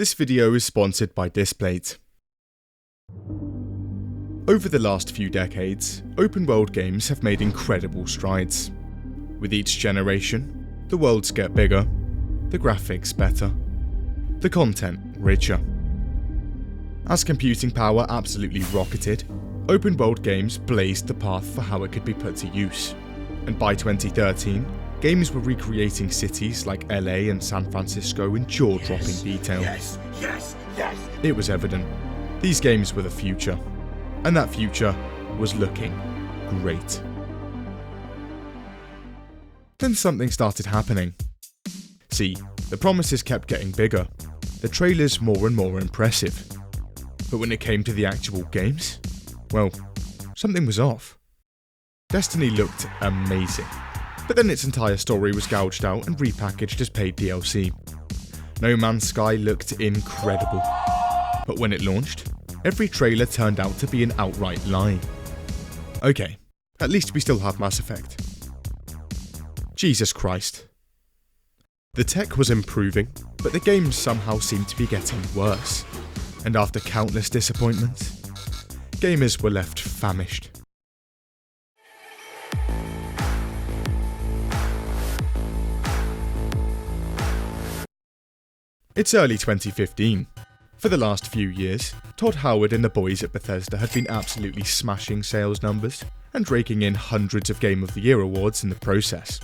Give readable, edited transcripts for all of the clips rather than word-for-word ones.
This video is sponsored by Displate. Over the last few decades, open world games have made incredible strides. With each generation, the worlds get bigger, the graphics better, the content richer. As computing power absolutely rocketed, open world games blazed the path for how it could be put to use. And by 2013, games were recreating cities like LA and San Francisco in jaw-dropping detail. Yes. It was evident. These games were the future. And that future was looking great. Then something started happening. See, the promises kept getting bigger, the trailers more and more impressive. But when it came to the actual games, well, something was off. Destiny looked amazing, but then its entire story was gouged out and repackaged as paid DLC. No Man's Sky looked incredible, but when it launched, every trailer turned out to be an outright lie. Okay, at least we still have Mass Effect. Jesus Christ. The tech was improving, but the games somehow seemed to be getting worse, and after countless disappointments, gamers were left famished. It's early 2015. For the last few years, Todd Howard and the boys at Bethesda had been absolutely smashing sales numbers and raking in hundreds of Game of the Year awards in the process.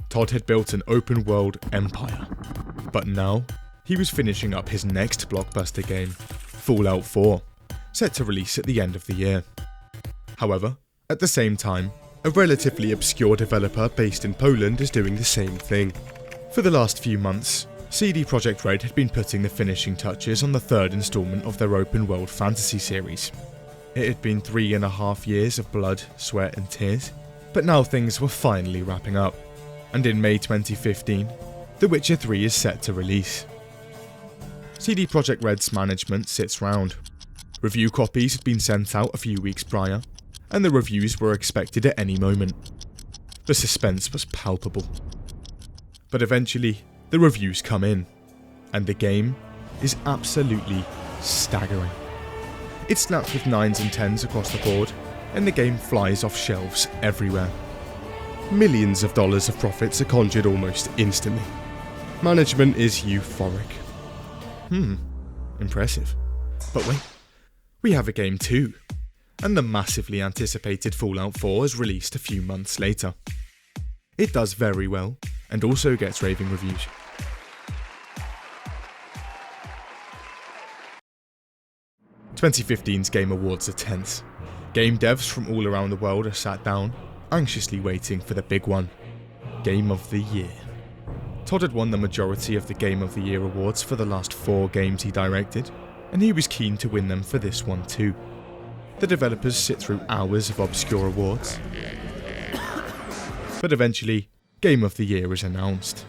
Todd had built an open world empire, but now he was finishing up his next blockbuster game, Fallout 4, set to release at the end of the year. However, at the same time, a relatively obscure developer based in Poland is doing the same thing. For the last few months, CD Projekt Red had been putting the finishing touches on the third installment of their open world fantasy series. It had been 3.5 years of blood, sweat and tears, but now things were finally wrapping up, and in May 2015, The Witcher 3 is set to release. CD Projekt Red's management sits round. Review copies had been sent out a few weeks prior, and the reviews were expected at any moment. The suspense was palpable. But eventually, the reviews come in, and the game is absolutely staggering. It slaps with 9s and 10s across the board, and the game flies off shelves everywhere. Millions of dollars of profits are conjured almost instantly. Management is euphoric. Impressive. But wait, we have a game too, and the massively anticipated Fallout 4 is released a few months later. It does very well, and also gets raving reviews. The 2015's Game Awards are tense. Game devs from all around the world are sat down, anxiously waiting for the big one, Game of the Year. Todd had won the majority of the Game of the Year awards for the last 4 games he directed, and he was keen to win them for this one too. The developers sit through hours of obscure awards, but eventually, Game of the Year is announced.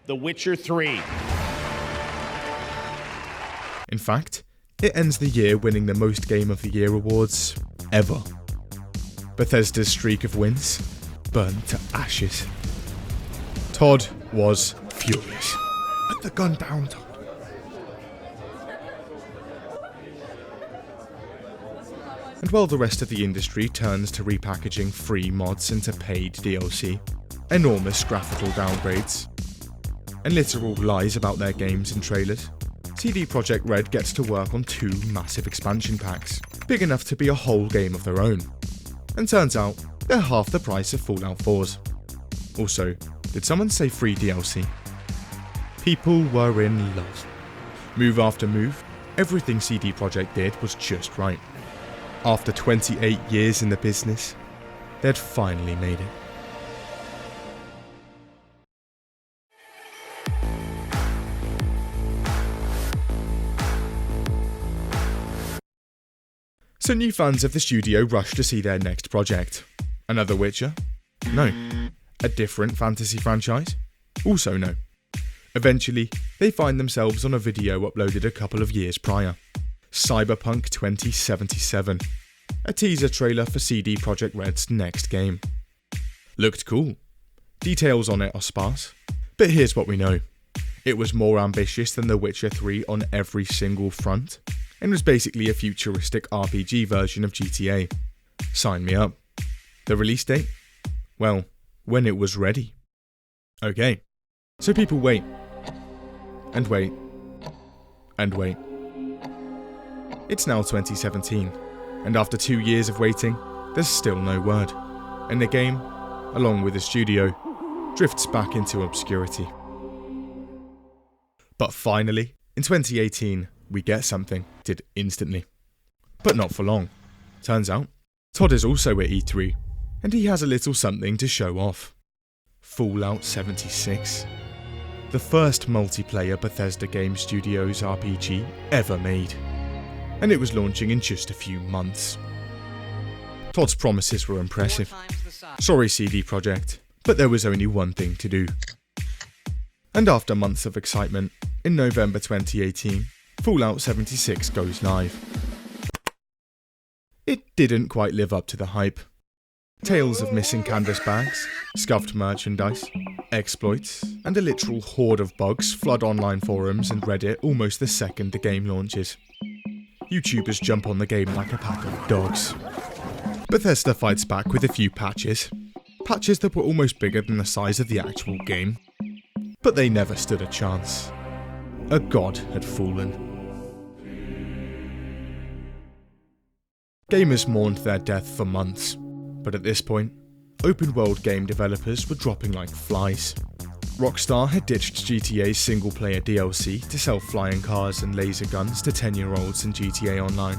The Witcher 3. In fact, it ends the year winning the most Game of the Year awards ever. Bethesda's streak of wins burned to ashes. Todd was furious. Put the gun down, Todd. And while the rest of the industry turns to repackaging free mods into paid DLC, enormous graphical downgrades, and literal lies about their games and trailers, CD Projekt Red gets to work on 2 massive expansion packs, big enough to be a whole game of their own. And turns out, they're half the price of Fallout 4's. Also, did someone say free DLC? People were in love. Move after move, everything CD Projekt did was just right. After 28 years in the business, they'd finally made it. So new fans of the studio rush to see their next project. Another Witcher? No. A different fantasy franchise? Also no. Eventually, they find themselves on a video uploaded a couple of years prior. Cyberpunk 2077. a teaser trailer for CD Projekt Red's next game. Looked cool. Details on it are sparse, but here's what we know. It was more ambitious than The Witcher 3 on every single front, and was basically a futuristic RPG version of GTA. Sign me up. The release date? Well, when it was ready. Okay, so people wait. And wait. And wait. It's now 2017, and after 2 years of waiting, there's still no word, and the game, along with the studio, drifts back into obscurity. But finally, in 2018, we get something did instantly. But not for long. Turns out, Todd is also at E3, and he has a little something to show off. Fallout 76. The first multiplayer Bethesda Game Studios RPG ever made. And it was launching in just a few months. Todd's promises were impressive. Sorry CD Projekt, but there was only one thing to do. And after months of excitement, in November 2018, Fallout 76 goes live. It didn't quite live up to the hype. Tales of missing canvas bags, scuffed merchandise, exploits, and a literal horde of bugs flood online forums and Reddit almost the second the game launches. YouTubers jump on the game like a pack of dogs. Bethesda fights back with a few patches that were almost bigger than the size of the actual game. But they never stood a chance. A god had fallen. Gamers mourned their death for months, but at this point, open-world game developers were dropping like flies. Rockstar had ditched GTA's single-player DLC to sell flying cars and laser guns to 10-year-olds in GTA Online.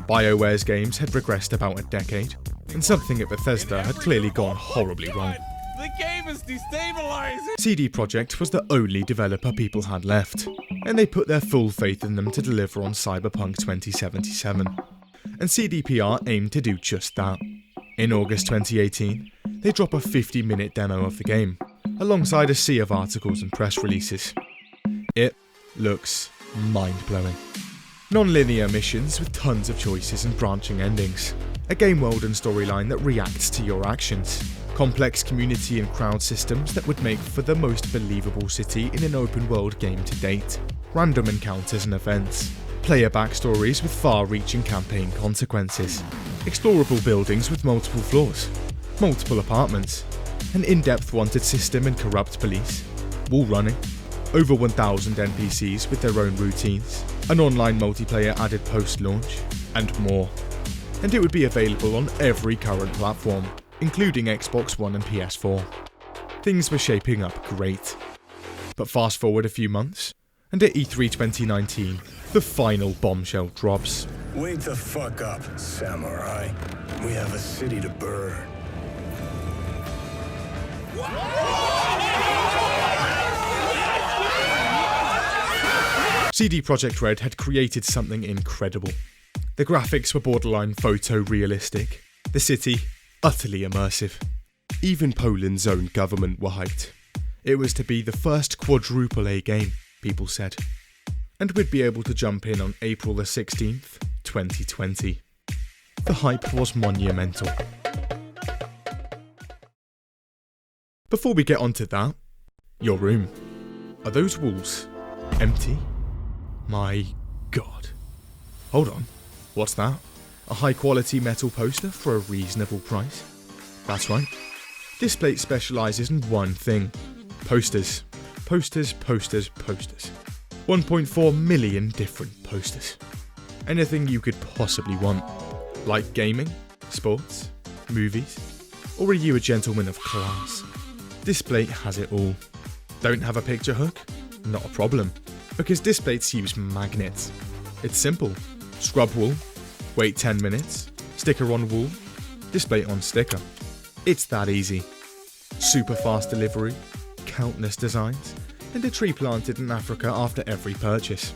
BioWare's games had regressed about a decade, and something at Bethesda had clearly gone horribly wrong. The game is destabilizing! CD Projekt was the only developer people had left, and they put their full faith in them to deliver on Cyberpunk 2077. And CDPR aimed to do just that. In August 2018, they drop a 50-minute demo of the game, alongside a sea of articles and press releases. It looks mind-blowing. Non-linear missions with tons of choices and branching endings. A game world and storyline that reacts to your actions. Complex community and crowd systems that would make for the most believable city in an open-world game to date. Random encounters and events. Player backstories with far-reaching campaign consequences. Explorable buildings with multiple floors. Multiple apartments. An in-depth wanted system and corrupt police. Wall running. Over 1,000 NPCs with their own routines. An online multiplayer added post-launch. And more. And it would be available on every current platform, including Xbox One and PS4. Things were shaping up great. But fast forward a few months, and at E3 2019, the final bombshell drops. Wake the fuck up, samurai. We have a city to burn. CD Projekt Red had created something incredible. The graphics were borderline photorealistic, the city utterly immersive. Even Poland's own government were hyped. It was to be the first quadruple A game, people said. And we'd be able to jump in on April the 16th, 2020. The hype was monumental. Before we get onto that, your room. Are those walls empty? My god. Hold on, what's that? A high quality metal poster for a reasonable price? That's right. Displate specialises in one thing. Posters. Posters, posters, posters. 1.4 million different posters. Anything you could possibly want. Like gaming, sports, movies, or are you a gentleman of class? Displate has it all. Don't have a picture hook? Not a problem, because Displates use magnets. It's simple. Scrub wall, wait 10 minutes, sticker on wall, Displate on sticker. It's that easy. Super fast delivery, countless designs, and a tree planted in Africa after every purchase.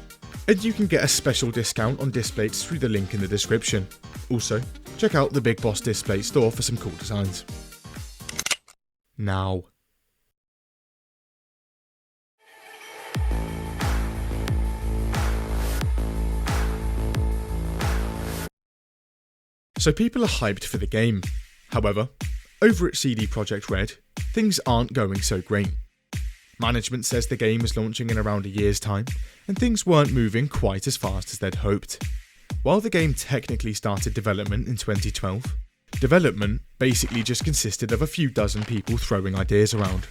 And you can get a special discount on Displates through the link in the description. Also, check out the Big Boss Displate store for some cool designs. Now. So people are hyped for the game. However, over at CD Projekt Red, things aren't going so great. Management says the game is launching in around a year's time, and things weren't moving quite as fast as they'd hoped. While the game technically started development in 2012, development basically just consisted of a few dozen people throwing ideas around.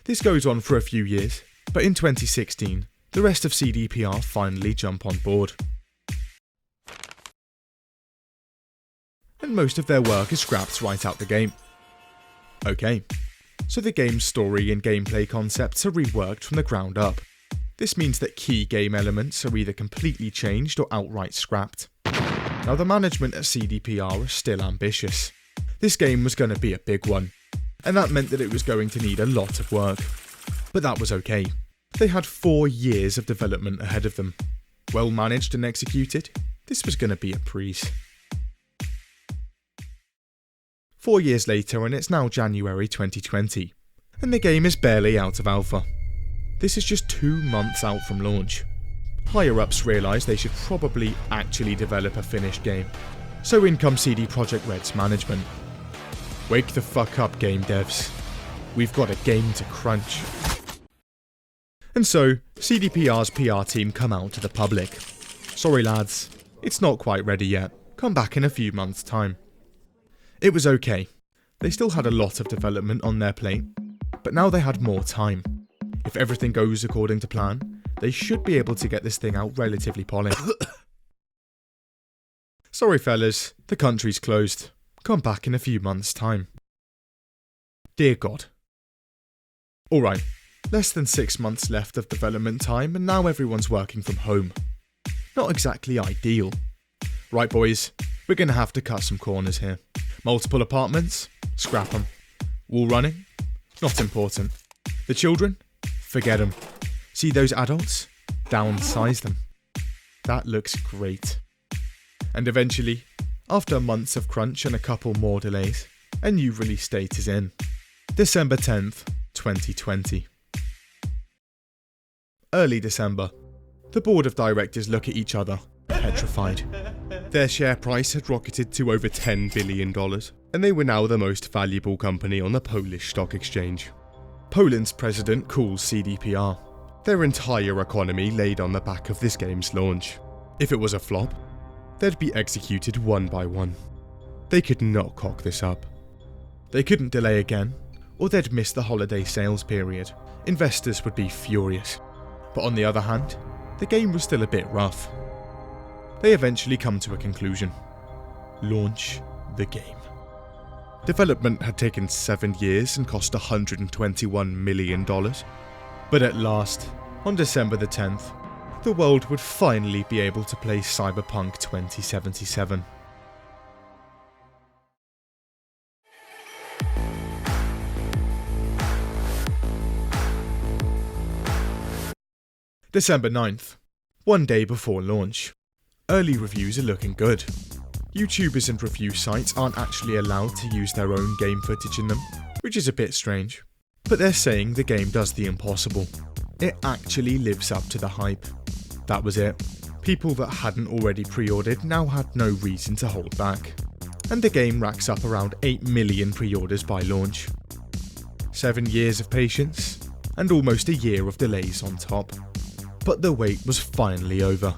This goes on for a few years, but in 2016, the rest of CDPR finally jump on board. And most of their work is scrapped right out the game. Okay, so the game's story and gameplay concepts are reworked from the ground up. This means that key game elements are either completely changed or outright scrapped. Now the management at CDPR are still ambitious. This game was going to be a big one, and that meant that it was going to need a lot of work. But that was okay. They had 4 years of development ahead of them. Well managed and executed, this was going to be a breeze. 4 years later, and it's now January 2020, and the game is barely out of alpha. This is just 2 months out from launch. Higher ups realise they should probably actually develop a finished game, so in comes CD Projekt Red's management. Wake the fuck up, game devs. We've got a game to crunch. And so, CDPR's PR team come out to the public. Sorry lads, it's not quite ready yet. Come back in a few months' time. It was okay. They still had a lot of development on their plate, but now they had more time. If everything goes according to plan, they should be able to get this thing out relatively polished. Sorry fellas, the country's closed. Come back in a few months' time. Dear God. Alright, less than 6 months left of development time and now everyone's working from home. Not exactly ideal. Right boys, we're going to have to cut some corners here. Multiple apartments? Scrap them. Wall running? Not important. The children? Forget them. See those adults? Downsize them. That looks great. And eventually, after months of crunch and a couple more delays, a new release date is in. December 10th, 2020. Early December. The board of directors look at each other, petrified. Their share price had rocketed to over $10 billion, and they were now the most valuable company on the Polish stock exchange. Poland's president calls CDPR. Their entire economy laid on the back of this game's launch. If it was a flop, they'd be executed one by one. They could not cock this up. They couldn't delay again, or they'd miss the holiday sales period. Investors would be furious. But on the other hand, the game was still a bit rough. They eventually come to a conclusion. Launch the game. Development had taken 7 years and cost $121 million. But at last, on December the 10th, the world would finally be able to play Cyberpunk 2077. December 9th, one day before launch. Early reviews are looking good. YouTubers and review sites aren't actually allowed to use their own game footage in them, which is a bit strange. But they're saying the game does the impossible. It actually lives up to the hype. That was it. People that hadn't already pre-ordered now had no reason to hold back. And the game racks up around 8 million pre-orders by launch. 7 years of patience, and almost a year of delays on top. But the wait was finally over.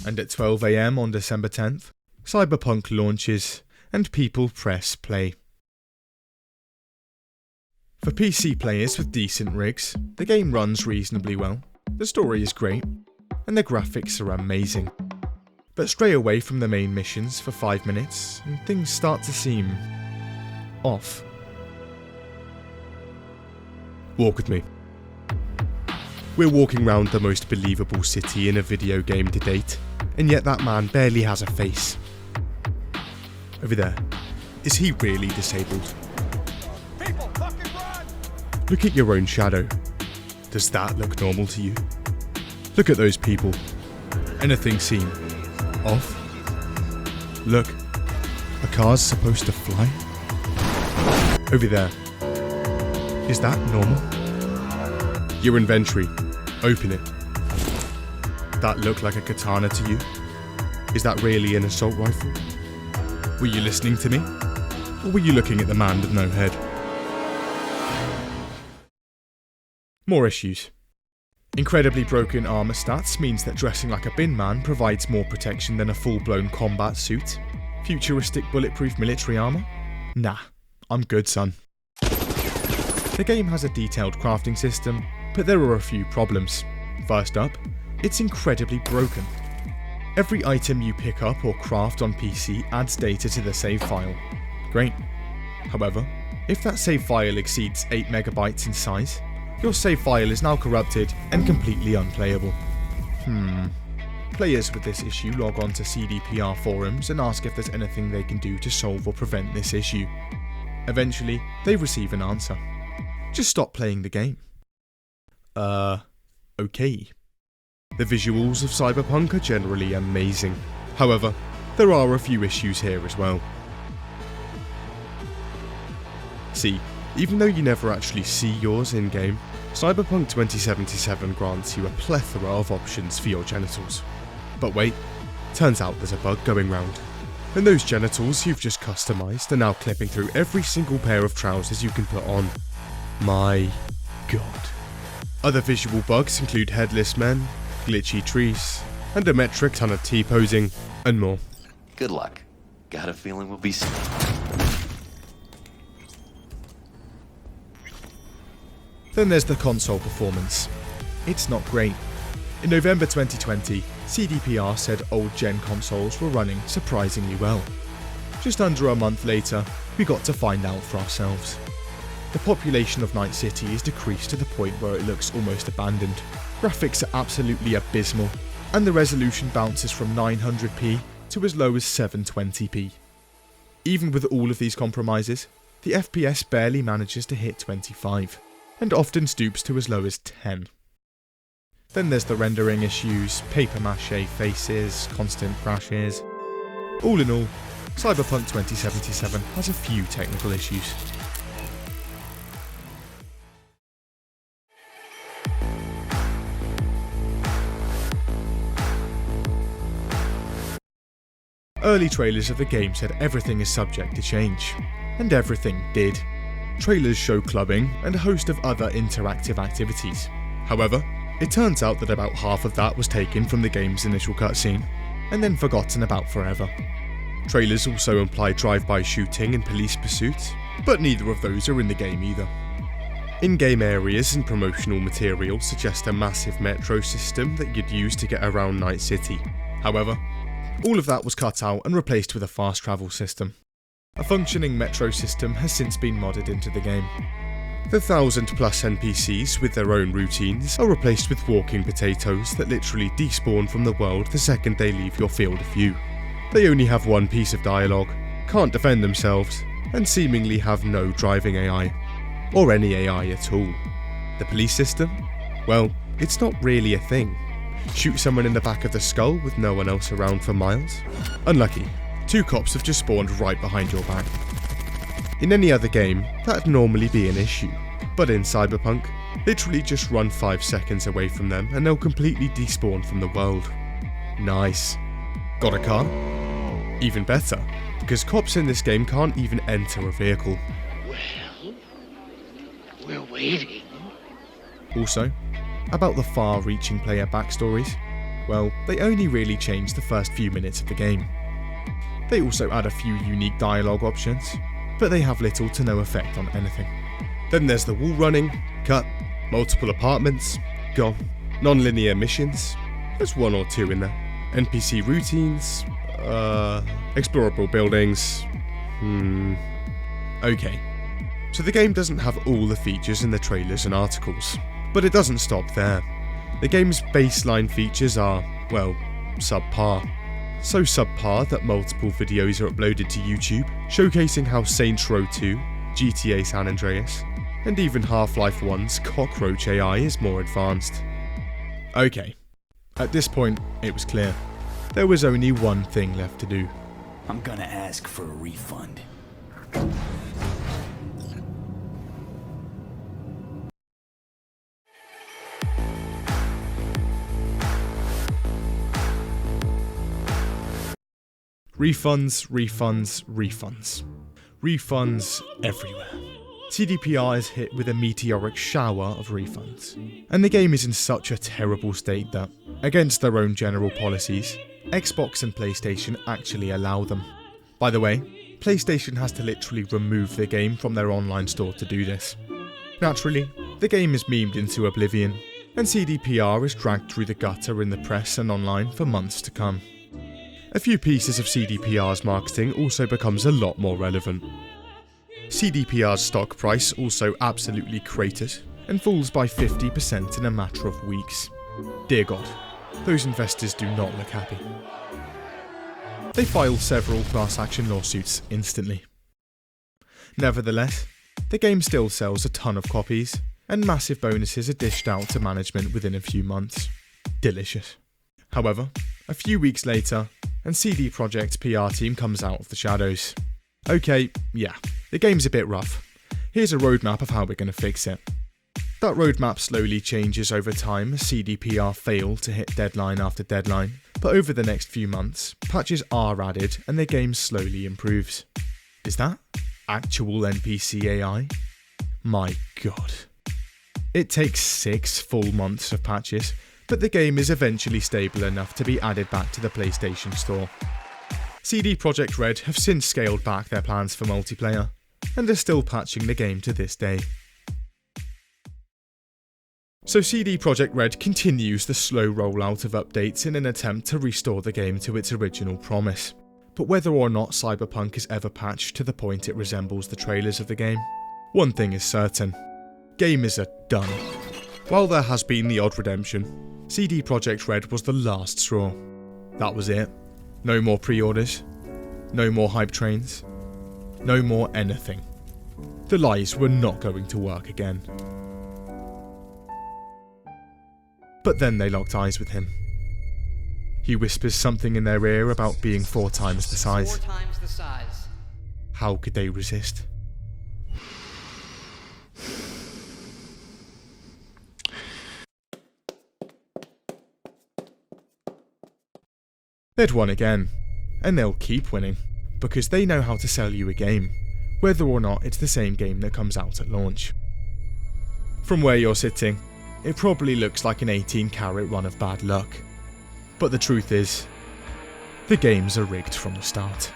And at 12 AM on December 10th, Cyberpunk launches, and people press play. For PC players with decent rigs, the game runs reasonably well, the story is great, and the graphics are amazing. But stray away from the main missions for 5 minutes, and things start to seem off. Walk with me. We're walking around the most believable city in a video game to date, and yet that man barely has a face. Over there, is he really disabled? People, fucking run! Look at your own shadow. Does that look normal to you? Look at those people. Anything seem off? Look, a car's supposed to fly? Over there, is that normal? Your inventory, open it. That look like a katana to you? Is that really an assault rifle? Were you listening to me? Or were you looking at the man with no head? More issues. Incredibly broken armor stats means that dressing like a bin man provides more protection than a full-blown combat suit. Futuristic bulletproof military armor? Nah, I'm good, son. The game has a detailed crafting system, but there are a few problems. First up, it's incredibly broken. Every item you pick up or craft on PC adds data to the save file. Great. However, if that save file exceeds 8 megabytes in size, your save file is now corrupted and completely unplayable. Players with this issue log on to CDPR forums and ask if there's anything they can do to solve or prevent this issue. Eventually, they receive an answer. Just stop playing the game. Okay. The visuals of Cyberpunk are generally amazing. However, there are a few issues here as well. See, even though you never actually see yours in-game, Cyberpunk 2077 grants you a plethora of options for your genitals. But wait, turns out there's a bug going round. And those genitals you've just customised are now clipping through every single pair of trousers you can put on. My god. Other visual bugs include headless men, glitchy trees, and a metric ton of T-posing, and more. Good luck. Got a feeling we'll be... Then there's the console performance. It's not great. In November 2020, CDPR said old-gen consoles were running surprisingly well. Just under a month later, we got to find out for ourselves. The population of Night City is decreased to the point where it looks almost abandoned. Graphics are absolutely abysmal, and the resolution bounces from 900p to as low as 720p. Even with all of these compromises, the FPS barely manages to hit 25, and often stoops to as low as 10. Then there's the rendering issues, paper mache faces, constant crashes. All in all, Cyberpunk 2077 has a few technical issues. Early trailers of the game said everything is subject to change, and everything did. Trailers show clubbing and a host of other interactive activities. However, it turns out that about half of that was taken from the game's initial cutscene, and then forgotten about forever. Trailers also imply drive-by shooting and police pursuits, but neither of those are in the game either. In-game areas and promotional material suggest a massive metro system that you'd use to get around Night City. However, all of that was cut out and replaced with a fast travel system. A functioning metro system has since been modded into the game. The 1,000+ NPCs with their own routines are replaced with walking potatoes that literally despawn from the world the second they leave your field of view. They only have one piece of dialogue, can't defend themselves, and seemingly have no driving AI. Or any AI at all. The police system? Well, it's not really a thing. Shoot someone in the back of the skull with no one else around for miles? Unlucky. 2 cops have just spawned right behind your back. In any other game, that'd normally be an issue, but in Cyberpunk, literally just run 5 seconds away from them and they'll completely despawn from the world. Nice. Got a car? Even better, because cops in this game can't even enter a vehicle. Well, we're waiting. Also, about the far-reaching player backstories, well, they only really change the first few minutes of the game. They also add a few unique dialogue options, but they have little to no effect on anything. Then there's the wall running, cut, multiple apartments, gone, non-linear missions, there's 1 or 2 in there, NPC routines, explorable buildings, Okay, so the game doesn't have all the features in the trailers and articles, but it doesn't stop there. The game's baseline features are, well, subpar. So subpar that multiple videos are uploaded to YouTube, showcasing how Saints Row 2, GTA San Andreas, and even Half-Life 1's Cockroach AI is more advanced. Okay, at this point, it was clear. There was only one thing left to do. I'm gonna ask for a refund. Refunds, refunds, refunds. Refunds everywhere. CDPR is hit with a meteoric shower of refunds, and the game is in such a terrible state that, against their own general policies, Xbox and PlayStation actually allow them. By the way, PlayStation has to literally remove the game from their online store to do this. Naturally, the game is memed into oblivion, and CDPR is dragged through the gutter in the press and online for months to come. A few pieces of CDPR's marketing also becomes a lot more relevant. CDPR's stock price also absolutely craters and falls by 50% in a matter of weeks. Dear God, those investors do not look happy. They file several class action lawsuits instantly. Nevertheless, the game still sells a ton of copies, and massive bonuses are dished out to management within a few months. Delicious. However, a few weeks later, and CD Projekt's PR team comes out of the shadows. Okay, yeah, the game's a bit rough. Here's a roadmap of how we're going to fix it. That roadmap slowly changes over time as CDPR fail to hit deadline after deadline, but over the next few months, patches are added and the game slowly improves. Is that actual NPC AI? My god. It takes 6 full months of patches, but the game is eventually stable enough to be added back to the PlayStation Store. CD Projekt Red have since scaled back their plans for multiplayer, and are still patching the game to this day. So CD Projekt Red continues the slow rollout of updates in an attempt to restore the game to its original promise. But whether or not Cyberpunk is ever patched to the point it resembles the trailers of the game, one thing is certain. Gamers are done. While there has been the odd redemption, CD Projekt Red was the last straw. That was it. No more pre-orders. No more hype trains. No more anything. The lies were not going to work again. But then they locked eyes with him. He whispers something in their ear about being 4 times the size. 4 times the size. How could they resist? They'd won again, and they'll keep winning, because they know how to sell you a game, whether or not it's the same game that comes out at launch. From where you're sitting, it probably looks like an 18-carat run of bad luck. But the truth is, the games are rigged from the start.